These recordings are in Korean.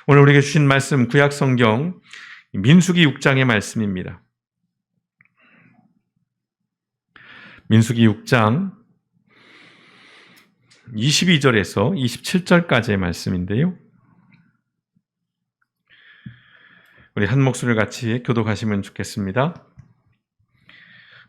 오늘 우리에게 주신 말씀 구약성경 민수기 6장의 말씀입니다. 민수기 6장 22절에서 27절까지의 말씀인데요. 우리 한 목소리를 같이 교독하시면 좋겠습니다.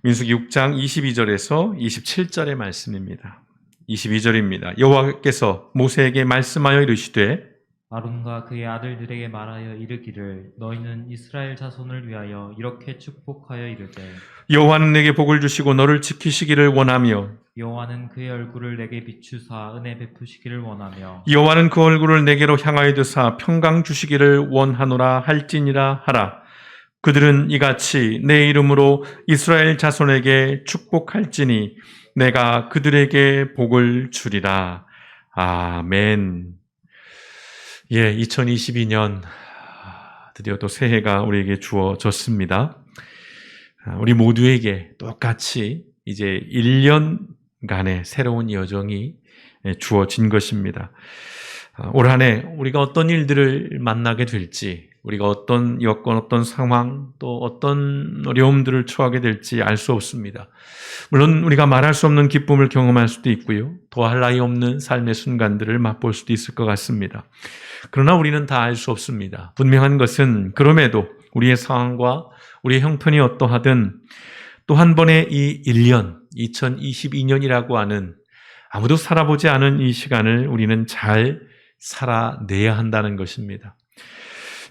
민수기 6장 22절에서 27절의 말씀입니다. 22절입니다. 여호와께서 모세에게 말씀하여 이르시되 아론과 그의 아들들에게 말하여 이르기를 너희는 이스라엘 자손을 위하여 이렇게 축복하여 이르되 여호와는 내게 복을 주시고 너를 지키시기를 원하며 여호와는 그의 얼굴을 내게 비추사 은혜 베푸시기를 원하며 여호와는 그 얼굴을 내게로 향하여 드사 평강 주시기를 원하노라 할지니라 하라. 그들은 이같이 내 이름으로 이스라엘 자손에게 축복할지니 내가 그들에게 복을 주리라. 아멘. 2022년 드디어 또 새해가 우리에게 주어졌습니다. 우리 모두에게 똑같이 이제 1년간의 새로운 여정이 주어진 것입니다. 올 한 해 우리가 어떤 일들을 만나게 될지, 우리가 어떤 여건, 어떤 상황, 또 어떤 어려움들을 처하게 될지 알 수 없습니다. 물론 우리가 말할 수 없는 기쁨을 경험할 수도 있고요. 더할 나위 없는 삶의 순간들을 맛볼 수도 있을 것 같습니다. 그러나 우리는 다 알 수 없습니다. 분명한 것은 그럼에도 우리의 상황과 우리의 형편이 어떠하든 또 한 번의 이 1년, 2022년이라고 하는 아무도 살아보지 않은 이 시간을 우리는 잘 살아내야 한다는 것입니다.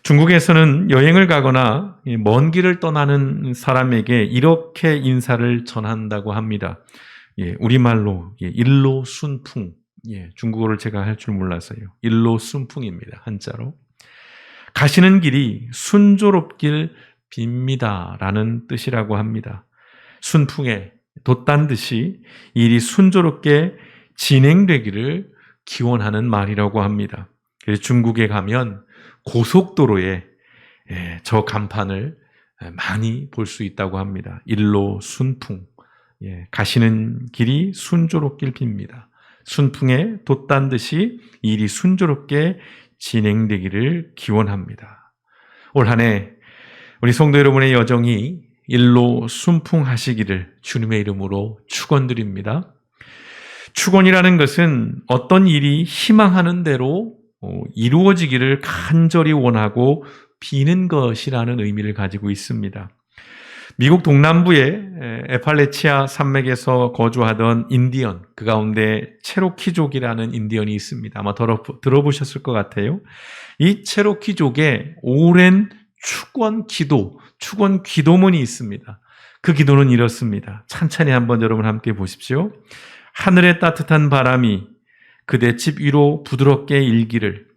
중국에서는 여행을 가거나 먼 길을 떠나는 사람에게 이렇게 인사를 전한다고 합니다. 우리말로 일로순풍. 중국어를 제가 할 줄 몰라서요. 일로순풍입니다. 한자로. 가시는 길이 순조롭길 빕니다. 라는 뜻이라고 합니다. 순풍에 돛단 듯이 일이 순조롭게 진행되기를 기원하는 말이라고 합니다. 그래서 중국에 가면 고속도로에 저 간판을 많이 볼 수 있다고 합니다. 일로순풍. 가시는 길이 순조롭길 빕니다. 순풍에 돛단 듯이 일이 순조롭게 진행되기를 기원합니다. 올 한 해 우리 성도 여러분의 여정이 일로 순풍하시기를 주님의 이름으로 축원드립니다. 축원이라는 것은 어떤 일이 희망하는 대로 이루어지기를 간절히 원하고 비는 것이라는 의미를 가지고 있습니다. 미국 동남부의 에팔레치아 산맥에서 거주하던 인디언, 그 가운데 체로키족이라는 인디언이 있습니다. 아마 들어보셨을 것 같아요. 이 체로키족의 오랜 축원 기도문이 있습니다. 그 기도는 이렇습니다. 찬찬히 한번 여러분 함께 보십시오. 하늘의 따뜻한 바람이 그대 집 위로 부드럽게 일기를,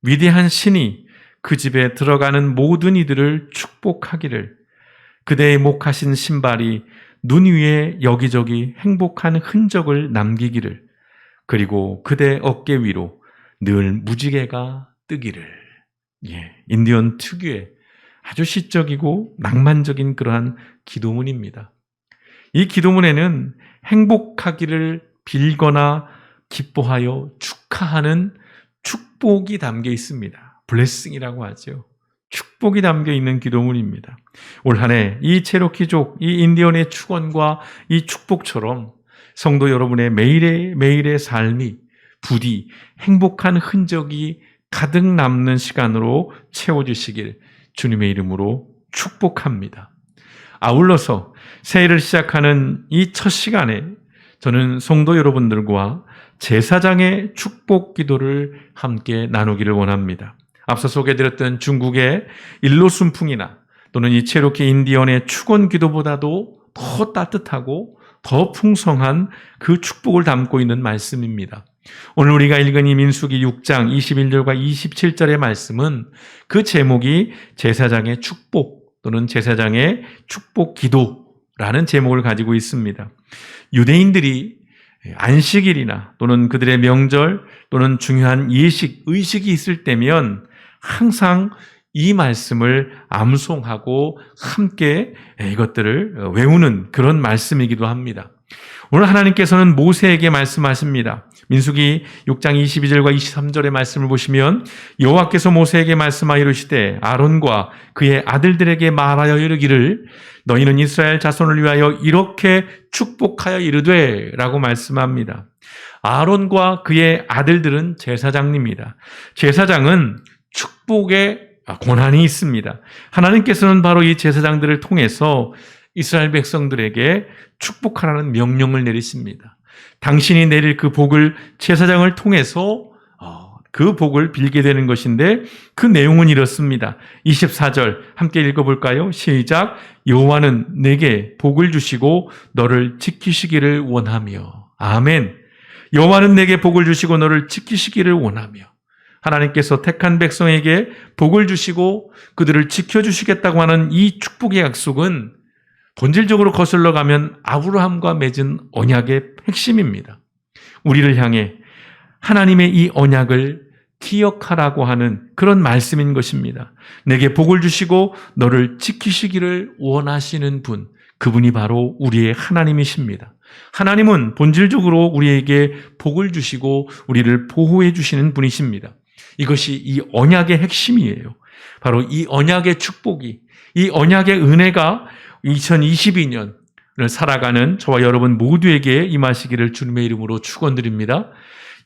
위대한 신이 그 집에 들어가는 모든 이들을 축복하기를, 그대의 목하신 신발이 눈 위에 여기저기 행복한 흔적을 남기기를, 그리고 그대 어깨 위로 늘 무지개가 뜨기를. 인디언 특유의 아주 시적이고 낭만적인 그러한 기도문입니다. 이 기도문에는 행복하기를 빌거나 기뻐하여 축하하는 축복이 담겨 있습니다. 블레싱이라고 하죠. 축복이 담겨 있는 기도문입니다. 올 한 해 이 체로키족, 이 인디언의 축원과 이 축복처럼 성도 여러분의 매일의 삶이 부디 행복한 흔적이 가득 남는 시간으로 채워주시길 주님의 이름으로 축복합니다. 아울러서 새해를 시작하는 이 첫 시간에 저는 성도 여러분들과 제사장의 축복 기도를 함께 나누기를 원합니다. 앞서 소개해드렸던 중국의 일로순풍이나 또는 이 체로키 인디언의 축원 기도보다도 더 따뜻하고 더 풍성한 그 축복을 담고 있는 말씀입니다. 오늘 우리가 읽은 이 민수기 6장 21절과 27절의 말씀은 그 제목이 제사장의 축복 또는 제사장의 축복 기도라는 제목을 가지고 있습니다. 유대인들이 안식일이나 또는 그들의 명절 또는 중요한 예식, 의식이 있을 때면 항상 이 말씀을 암송하고 함께 이것들을 외우는 그런 말씀이기도 합니다. 오늘 하나님께서는 모세에게 말씀하십니다. 민수기 6장 22절과 23절의 말씀을 보시면 여호와께서 모세에게 말씀하여 이르시되 아론과 그의 아들들에게 말하여 이르기를 너희는 이스라엘 자손을 위하여 이렇게 축복하여 이르되 라고 말씀합니다. 아론과 그의 아들들은 제사장입니다. 제사장은 축복의 권한이 있습니다. 하나님께서는 바로 이 제사장들을 통해서 이스라엘 백성들에게 축복하라는 명령을 내리십니다. 당신이 내릴 그 복을 제사장을 통해서 그 복을 빌게 되는 것인데 그 내용은 이렇습니다. 24절 함께 읽어볼까요? 시작. 여호와는 내게 복을 주시고 너를 지키시기를 원하며. 아멘. 여호와는 내게 복을 주시고 너를 지키시기를 원하며. 하나님께서 택한 백성에게 복을 주시고 그들을 지켜주시겠다고 하는 이 축복의 약속은 본질적으로 거슬러 가면 아브라함과 맺은 언약의 핵심입니다. 우리를 향해 하나님의 이 언약을 기억하라고 하는 그런 말씀인 것입니다. 내게 복을 주시고 너를 지키시기를 원하시는 분, 그분이 바로 우리의 하나님이십니다. 하나님은 본질적으로 우리에게 복을 주시고 우리를 보호해 주시는 분이십니다. 이것이 이 언약의 핵심이에요. 바로 이 언약의 축복이, 이 언약의 은혜가 2022년을 살아가는 저와 여러분 모두에게 임하시기를 주님의 이름으로 축원드립니다.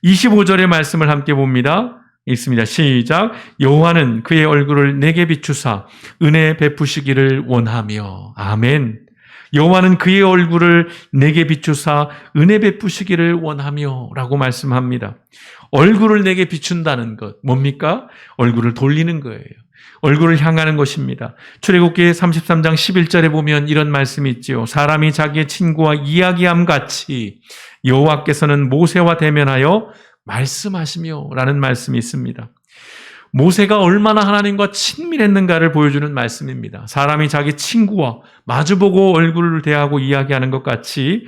25절의 말씀을 함께 봅니다. 읽습니다. 시작. 여호와는 그의 얼굴을 내게 비추사 은혜 베푸시기를 원하며. 아멘. 여호와는 그의 얼굴을 내게 비추사 은혜 베푸시기를 원하며 라고 말씀합니다. 얼굴을 내게 비춘다는 것 뭡니까? 얼굴을 돌리는 거예요. 얼굴을 향하는 것입니다. 출애굽기 33장 11절에 보면 이런 말씀이 있지요. 사람이 자기의 친구와 이야기함 같이 여호와께서는 모세와 대면하여 말씀하시며 라는 말씀이 있습니다. 모세가 얼마나 하나님과 친밀했는가를 보여주는 말씀입니다. 사람이 자기 친구와 마주보고 얼굴을 대하고 이야기하는 것 같이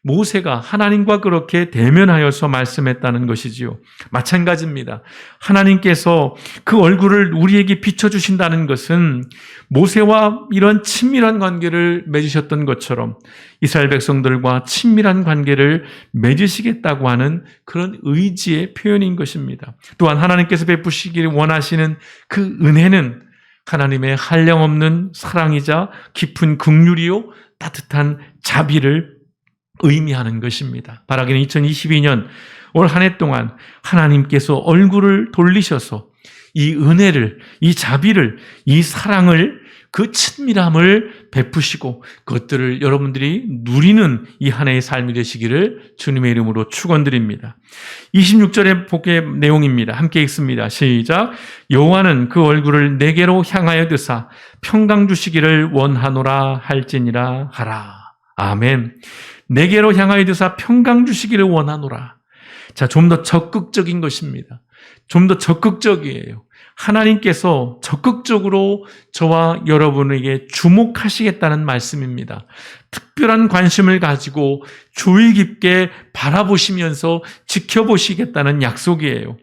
모세가 하나님과 그렇게 대면하여서 말씀했다는 것이지요. 마찬가지입니다. 하나님께서 그 얼굴을 우리에게 비춰주신다는 것은 모세와 이런 친밀한 관계를 맺으셨던 것처럼 이스라엘 백성들과 친밀한 관계를 맺으시겠다고 하는 그런 의지의 표현인 것입니다. 또한 하나님께서 베푸시기를 원하시는 그 은혜는 하나님의 한량없는 사랑이자 깊은 긍휼이요 따뜻한 자비를 의미하는 것입니다. 바라기는 2022년 올 한 해 동안 하나님께서 얼굴을 돌리셔서 이 은혜를, 이 자비를, 이 사랑을, 그 친밀함을 베푸시고 그것들을 여러분들이 누리는 이 한 해의 삶이 되시기를 주님의 이름으로 축원드립니다. 26절의 복의 내용입니다. 함께 읽습니다. 시작. 여호와는 그 얼굴을 내게로 향하여 드사 평강 주시기를 원하노라 할지니라 하라. 아멘. 내게로 향하여 드사 평강 주시기를 원하노라. 자, 좀 더 적극적인 것입니다. 좀 더 적극적이에요. 하나님께서 적극적으로 저와 여러분에게 주목하시겠다는 말씀입니다. 특별한 관심을 가지고 주의 깊게 바라보시면서 지켜보시겠다는 약속이에요.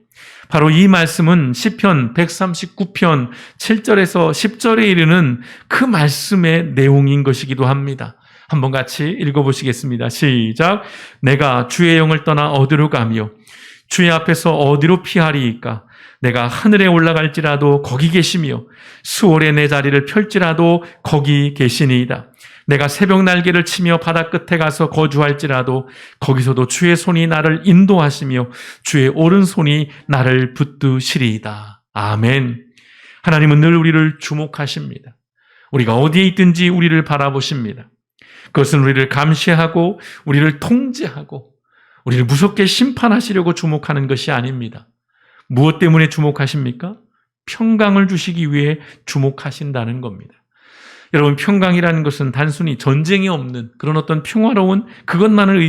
바로 이 말씀은 시편 139편 7절에서 10절에 이르는 그 말씀의 내용인 것이기도 합니다. 한번 같이 읽어보시겠습니다. 시작. 내가 주의 영을 떠나 어디로 가며 주의 앞에서 어디로 피하리이까? 내가 하늘에 올라갈지라도 거기 계시며 수월에 내 자리를 펼지라도 거기 계시니이다. 내가 새벽 날개를 치며 바다 끝에 가서 거주할지라도 거기서도 주의 손이 나를 인도하시며 주의 오른손이 나를 붙드시리이다. 아멘. 하나님은 늘 우리를 주목하십니다. 우리가 어디에 있든지 우리를 바라보십니다. 그것은 우리를 감시하고 우리를 통제하고 우리를 무섭게 심판하시려고 주목하는 것이 아닙니다. 무엇 때문에 주목하십니까? 평강을 주시기 위해 주목하신다는 겁니다. 여러분, 평강이라는 것은 단순히 전쟁이 없는 그런 어떤 평화로운 그것만을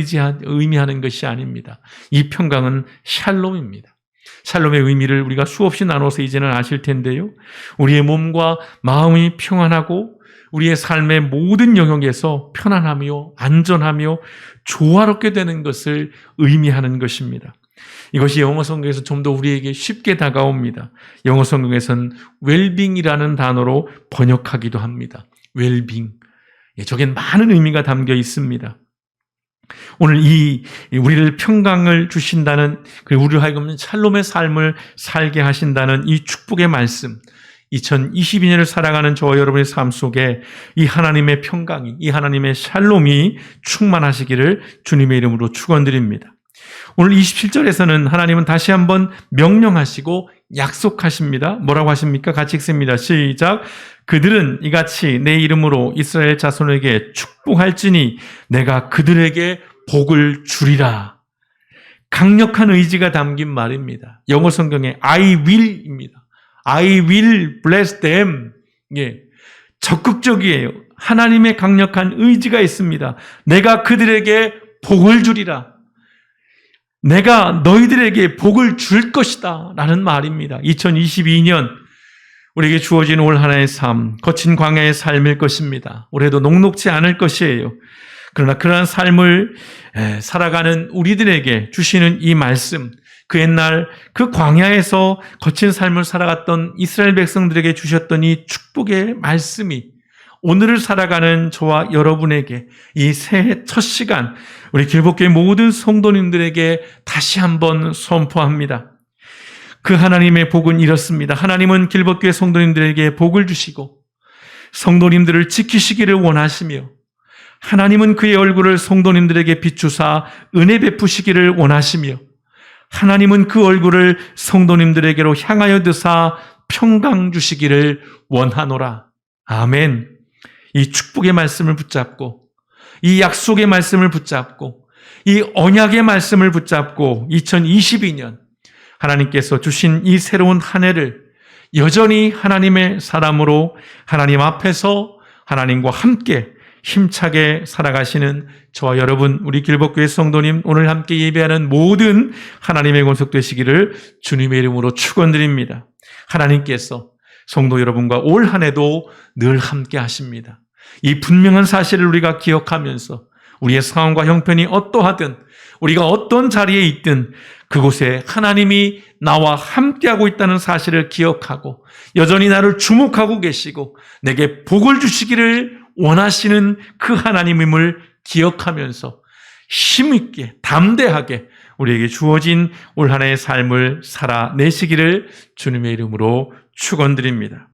의미하는 것이 아닙니다. 이 평강은 샬롬입니다. 샬롬의 의미를 우리가 수없이 나눠서 이제는 아실 텐데요. 우리의 몸과 마음이 평안하고 우리의 삶의 모든 영역에서 편안하며 안전하며 조화롭게 되는 것을 의미하는 것입니다. 이것이 영어 성경에서 좀 더 우리에게 쉽게 다가옵니다. 영어 성경에서는 웰빙이라는 단어로 번역하기도 합니다. 웰빙. 저겐 많은 의미가 담겨 있습니다. 오늘 이 우리를 평강을 주신다는, 그리고 우리로 하여금 샬롬의 삶을 살게 하신다는 이 축복의 말씀, 2022년을 살아가는 저와 여러분의 삶 속에 이 하나님의 평강이, 이 하나님의 샬롬이 충만하시기를 주님의 이름으로 축원드립니다. 오늘 27절에서는 하나님은 다시 한번 명령하시고 약속하십니다. 뭐라고 하십니까? 같이 읽습니다. 시작. 그들은 이같이 내 이름으로 이스라엘 자손에게 축복할지니 내가 그들에게 복을 주리라. 강력한 의지가 담긴 말입니다. 영어 성경에 I will입니다. I will bless them. 예, 적극적이에요. 하나님의 강력한 의지가 있습니다. 내가 그들에게 복을 주리라. 내가 너희들에게 복을 줄 것이다 라는 말입니다. 2022년 우리에게 주어진 올 하나의 삶, 거친 광야의 삶일 것입니다. 올해도 녹록지 않을 것이에요. 그러나 그러한 삶을 살아가는 우리들에게 주시는 이 말씀, 그 옛날 그 광야에서 거친 삶을 살아갔던 이스라엘 백성들에게 주셨던 이 축복의 말씀이 오늘을 살아가는 저와 여러분에게 이 새해 첫 시간 우리 길복교회 모든 성도님들에게 다시 한번 선포합니다. 그 하나님의 복은 이렇습니다. 하나님은 길복교회 성도님들에게 복을 주시고 성도님들을 지키시기를 원하시며 하나님은 그의 얼굴을 성도님들에게 비추사 은혜 베푸시기를 원하시며 하나님은 그 얼굴을 성도님들에게로 향하여 드사 평강 주시기를 원하노라. 아멘. 이 축복의 말씀을 붙잡고 이 약속의 말씀을 붙잡고 이 언약의 말씀을 붙잡고 2022년 하나님께서 주신 이 새로운 한 해를 여전히 하나님의 사람으로 하나님 앞에서 하나님과 함께 힘차게 살아가시는 저와 여러분, 우리 길복교회 성도님, 오늘 함께 예배하는 모든 하나님의 권속 되시기를 주님의 이름으로 축원드립니다. 하나님께서 성도 여러분과 올 한 해도 늘 함께 하십니다. 이 분명한 사실을 우리가 기억하면서 우리의 상황과 형편이 어떠하든 우리가 어떤 자리에 있든 그곳에 하나님이 나와 함께하고 있다는 사실을 기억하고 여전히 나를 주목하고 계시고 내게 복을 주시기를 원하시는 그 하나님임을 기억하면서 힘있게 담대하게 우리에게 주어진 올 한 해의 삶을 살아내시기를 주님의 이름으로 축원드립니다.